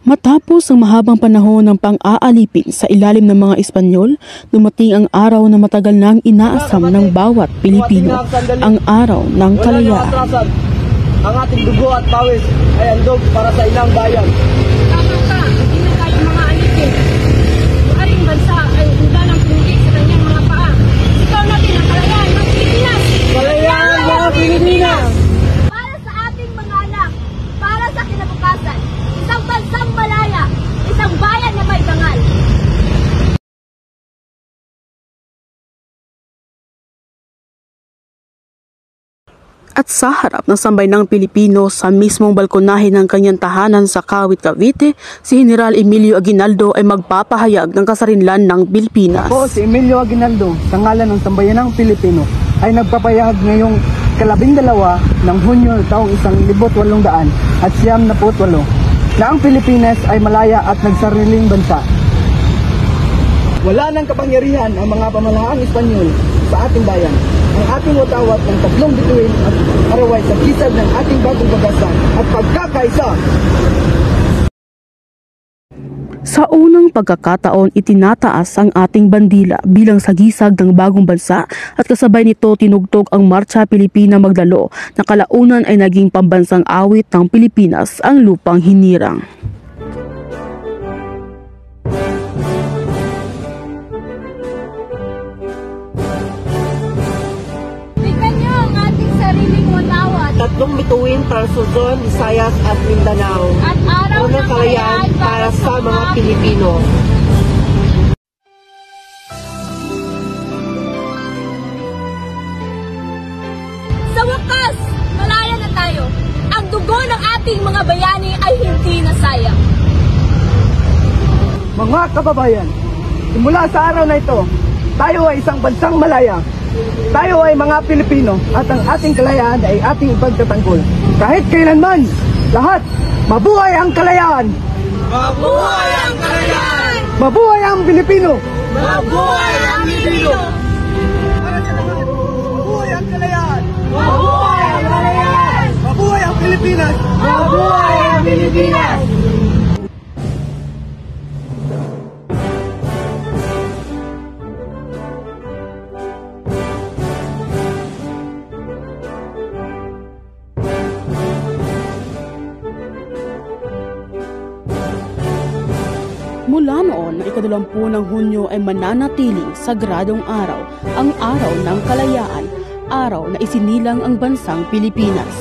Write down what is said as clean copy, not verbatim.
Matapos ang mahabang panahon ng pang-aalipin sa ilalim ng mga Espanyol, dumating ang araw na matagal nang inaasam ng bawat Pilipino, ang araw ng kalayaan. Ang ating dugo at pawis ay handog para sa ilang bayan. Tama ka, hindi na tayo mga alipin. Ang ating bansa ay handa ng pundi sa kanyang mga paa. Ikaw natin ang kalayaan ng Pilipinas! Kalayaan mga Pilipinas! Para sa ating mga anak, para sa kinabukasan, isang bansang malaya, isang bayan na may dangal. At sa harap ng sambayanang Pilipino sa mismong balkonahe ng kanyang tahanan sa Kawit, Cavite, si General Emilio Aguinaldo ay magpapahayag ng kasarinlan ng Pilipinas. Ako si Emilio Aguinaldo, sa ngalan ng sambayanang Pilipino, ay nagpapahayag ngayong 12 ng Hunyo taong 1878 na ang Pilipinas ay malaya at nagsariling bansa. Wala ng kapangyarihan ang mga pamahalaang Espanyol sa ating bayan. Ang ating watawat ng tatlong bituin at araway sa gisag ng ating bagong bagasan at pagkakaisa. Sa unang pagkakataon, itinataas ang ating bandila bilang sagisag ng bagong bansa at kasabay nito tinugtog ang Marcha Pilipina Magdalo na kalaunan ay naging pambansang awit ng Pilipinas ang lupang hinirang. Tatlong bituin para sa Luzon, Visayas at Mindanao. At araw ng kalayaan para sa mga Pilipino. Sa wakas, malaya na tayo. Ang dugo ng ating mga bayani ay hindi nasayang. Mga kababayan, simula sa araw na ito, tayo ay isang bansang malaya. Tayo ay mga Pilipino at ang ating kalayaan ay ating ipagtatanggol. Kahit kailanman, lahat, mabuhay ang kalayaan! Mabuhay ang kalayaan! Mabuhay ang Pilipino! Mabuhay ang Pilipino! Para sa lahat, mabuhay ang kalayaan! Mabuhay ang kalayaan! Mabuhay ang Pilipinas! Mabuhay ang Pilipinas! Mula noon na ika-20 ng Hunyo ay mananatiling sagradong araw, ang araw ng kalayaan, araw na isinilang ang bansang Pilipinas.